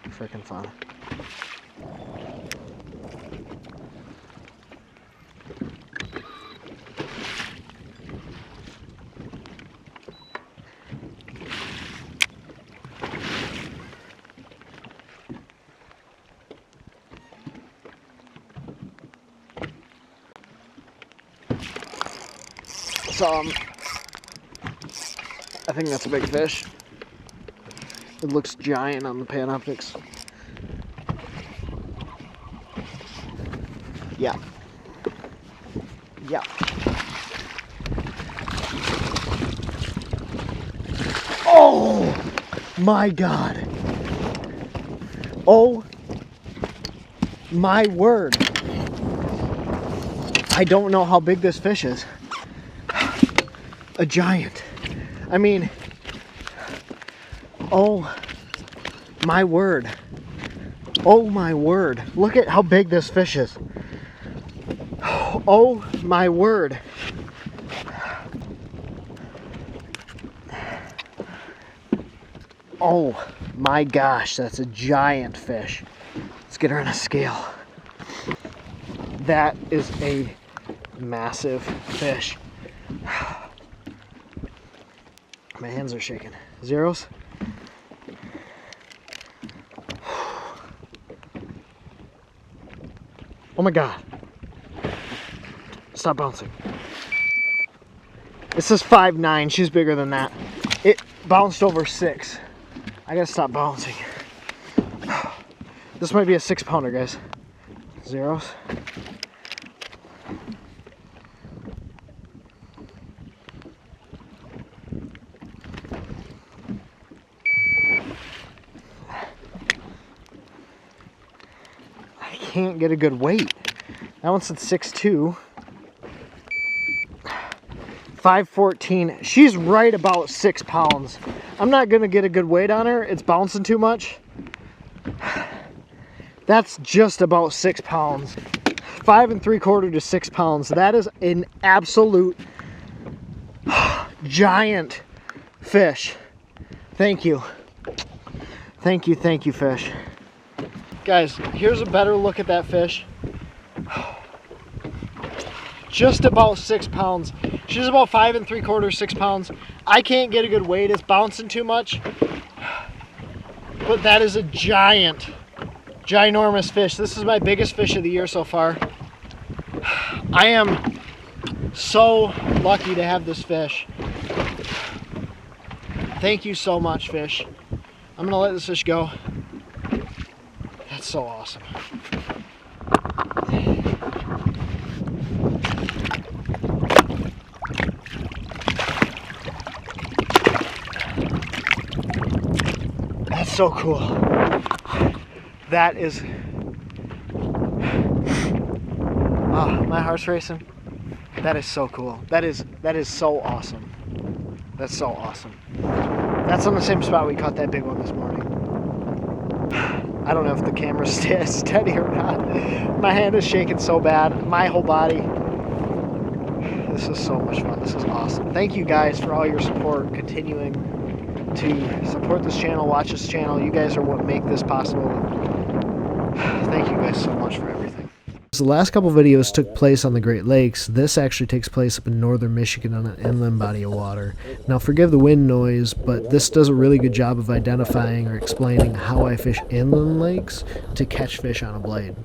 freaking fun. I think that's a big fish. It looks giant on the Panoptix. Yeah. Yeah. Oh my God. Oh my word. I don't know how big this fish is. A giant. I mean, oh my word. Oh my word. Look at how big this fish is. Oh my word. Oh my gosh, that's a giant fish. Let's get her on a scale. That is a massive fish. My hands are shaking. Zeros? Oh my God. Stop bouncing. This is 5'9". She's bigger than that. It bounced over 6. I gotta stop bouncing. This might be a 6-pounder, guys. Zeros. I can't get a good weight. That one said 6'2". 5'14". She's right about 6 pounds. I'm not gonna get a good weight on her. It's bouncing too much. That's just about 6 pounds. 5 3/4 to 6 pounds. That is an absolute giant fish. Thank you. Thank you, fish. Guys, here's a better look at that fish. Just about 6 pounds. She's about 5 3/4, 6 pounds. I can't get a good weight. It's bouncing too much. But that is a ginormous fish. This is my biggest fish of the year so far. I am so lucky to have this fish. Thank you so much, fish. I'm gonna let this fish go. That's so awesome. That's so cool. That is, oh, my heart's racing. That is so cool. That is so awesome. That's so awesome. That's on the same spot we caught that big one this morning. I don't know if the camera's steady or not. My hand is shaking so bad. My whole body. This is so much fun. This is awesome. Thank you guys for all your support, continuing to support this channel, watch this channel. You guys are what make this possible. Thank you guys so much for everything. So the last couple videos took place on the Great Lakes. This actually takes place up in northern Michigan on an inland body of water. Now forgive the wind noise, but this does a really good job of identifying or explaining how I fish inland lakes to catch fish on a blade.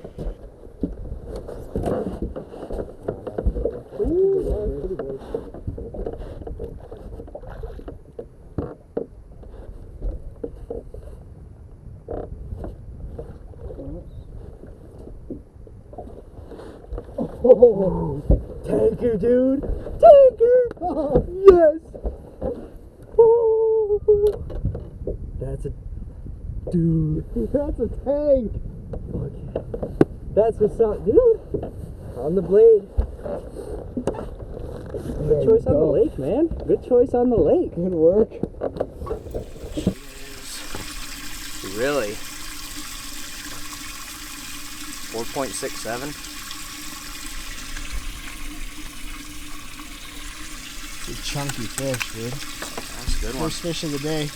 Oh, tanker, dude! Tanker! Oh, yes! Oh, that's a dude. That's a tank. Okay. That's what's up, dude. On the blade. Good choice on the lake, man. Good choice on the lake. Good work. Really? 4.67? It's a chunky fish, dude. That's a good one. First fish of the day.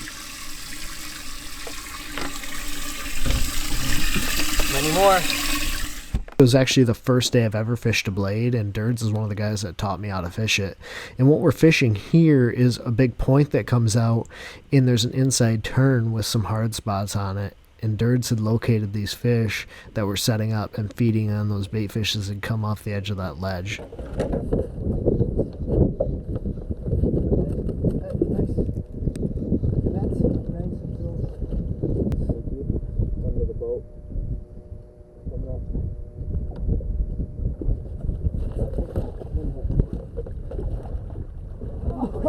Many more. It was actually the first day I've ever fished a blade, and Dirds is one of the guys that taught me how to fish it. And what we're fishing here is a big point that comes out, and there's an inside turn with some hard spots on it. And Dirds had located these fish that were setting up and feeding on those bait fish as they'd come off the edge of that ledge.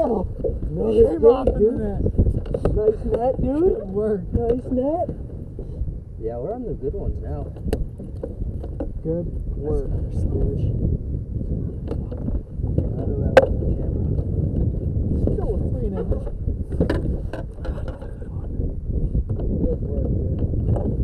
Oh, came off in the net. Nice net, dude. Good work. Nice net. Yeah, we're on the good ones now. Good work. Still 3 inches. Good work, dude.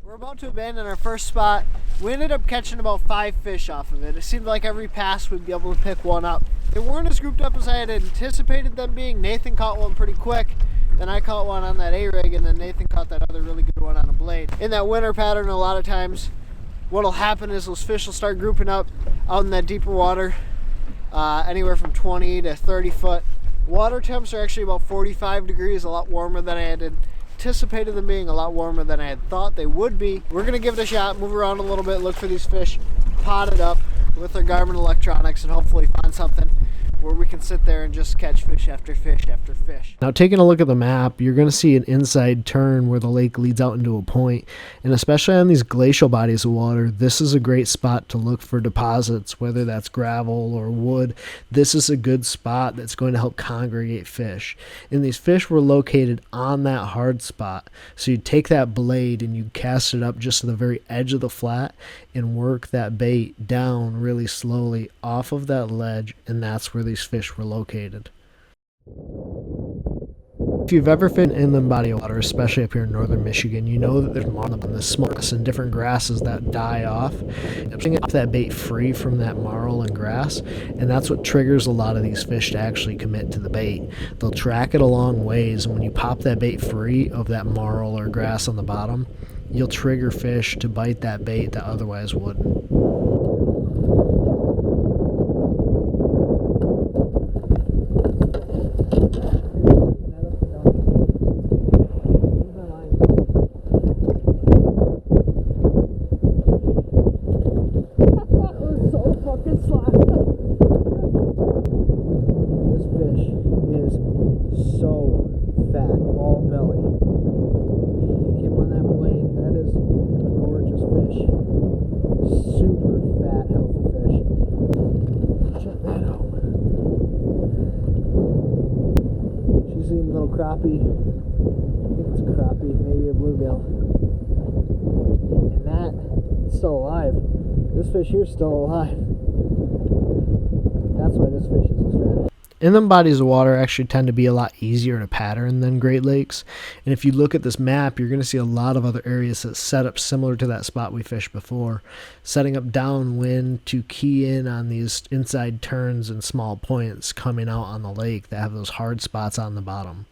We're about to abandon our first spot. We ended up catching about 5 fish off of it. It seemed like every pass we'd be able to pick one up. They weren't as grouped up as I had anticipated them being. Nathan caught one pretty quick. Then I caught one on that A-rig, and then Nathan caught that other really good one on a blade. In that winter pattern, a lot of times what'll happen is those fish will start grouping up out in that deeper water, anywhere from 20 to 30 foot. Water temps are actually about 45 degrees, a lot warmer than I had anticipated them being, a lot warmer than I had thought they would be. We're gonna give it a shot, move around a little bit, look for these fish, pot it up with our GARMIN electronics, and hopefully find something where we can sit there and just catch fish after fish after fish. Now, taking a look at the map, you're going to see an inside turn where the lake leads out into a point, and especially on these glacial bodies of water, this is a great spot to look for deposits, whether that's gravel or wood. This is a good spot that's going to help congregate fish, and these fish were located on that hard spot. So you take that blade and you cast it up just to the very edge of the flat and work that bait down really slowly off of that ledge, and that's where these fish were located. If you've ever been in inland body of water, especially up here in northern Michigan, you know that there's marlin and the smolts and different grasses that die off. Bring that bait free from that marl and grass, and that's what triggers a lot of these fish to actually commit to the bait. They'll track it a long ways, and when you pop that bait free of that marl or grass on the bottom, you'll trigger fish to bite that bait that otherwise wouldn't. Crappie. I think it's a crappie, maybe a bluegill. And that's still alive. This fish here's still alive. That's why this fish is so fat. Inland bodies of water actually tend to be a lot easier to pattern than Great Lakes. And if you look at this map, you're going to see a lot of other areas that set up similar to that spot we fished before, setting up downwind to key in on these inside turns and small points coming out on the lake that have those hard spots on the bottom.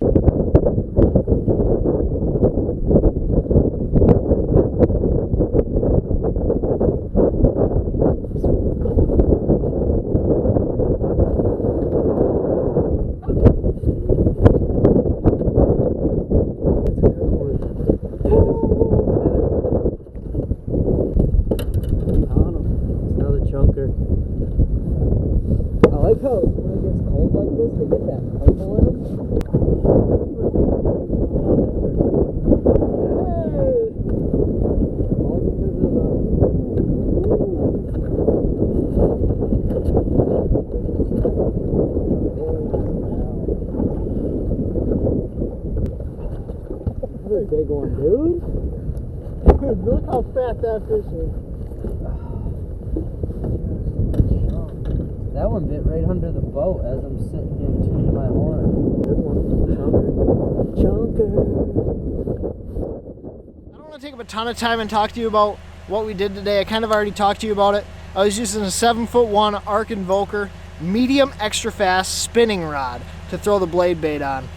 I like how when it gets cold like this, they get that purple in them. Hey! All because of Another big one, dude. Dude, look how fat that fish is. That one bit right under the boat as I'm sitting here tuning my horn. Good one. Chunker. I don't want to take up a ton of time and talk to you about what we did today. I kind of already talked to you about it. I was using a 7'1" Arc Invoker medium extra fast spinning rod to throw the blade bait on.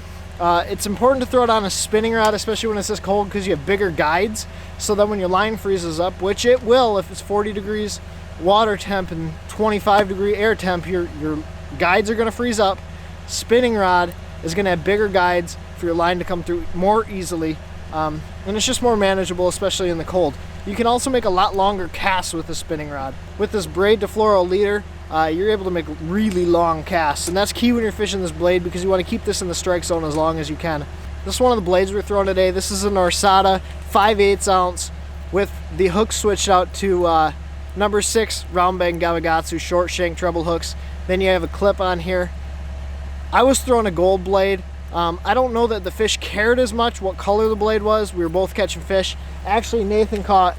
It's important to throw it on a spinning rod, especially when it's this cold, because you have bigger guides, so that when your line freezes up, which it will if it's 40 degrees water temp and 25 degree air temp, your guides are going to freeze up. Spinning rod is going to have bigger guides for your line to come through more easily, and it's just more manageable, especially in the cold. You can also make a lot longer casts with the spinning rod. With this braid to fluoro leader, you're able to make really long casts, and that's key when you're fishing this blade, because you want to keep this in the strike zone as long as you can. This is one of the blades we're throwing today. This is an Orsata 5/8 ounce with the hook switched out to number 6 round bang Gawagatsu short shank treble hooks. Then you have a clip on here. I was throwing a gold blade. I don't know that the fish cared as much what color the blade was. We were both catching fish. Actually, Nathan caught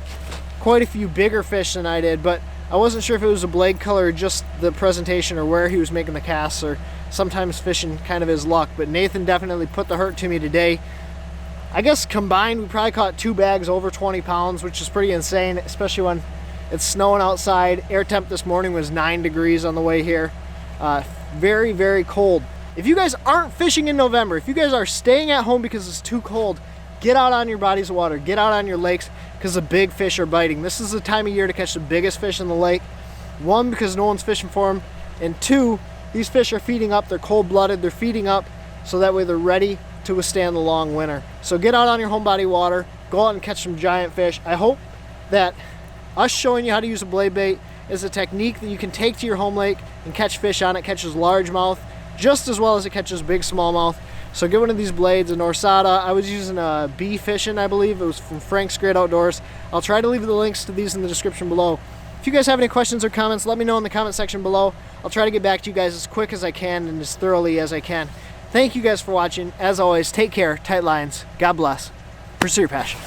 quite a few bigger fish than I did, but I wasn't sure if it was a blade color or just the presentation or where he was making the casts, or sometimes fishing kind of his luck. But Nathan definitely put the hurt to me today. I guess combined we probably caught 2 bags over 20 pounds, which is pretty insane, especially when it's snowing outside. Air temp this morning was 9 degrees on the way here. Very, very cold. If you guys aren't fishing in November, if you guys are staying at home because it's too cold, get out on your bodies of water, get out on your lakes, because the big fish are biting. This is the time of year to catch the biggest fish in the lake. 1, because no one's fishing for them, and 2, these fish are feeding up. They're cold-blooded. They're feeding up so that way they're ready to withstand the long winter. So get out on your home body water, go out and catch some giant fish. I hope that us showing you how to use a blade bait is a technique that you can take to your home lake and catch fish on. It catches largemouth just as well as it catches big smallmouth. So get one of these blades, an Orsata. I was using a B Fishing, I believe. It was from Frank's Great Outdoors. I'll try to leave the links to these in the description below. If you guys have any questions or comments, let me know in the comment section below. I'll try to get back to you guys as quick as I can and as thoroughly as I can. Thank you guys for watching. As always, take care, tight lines, God bless, pursue your passion.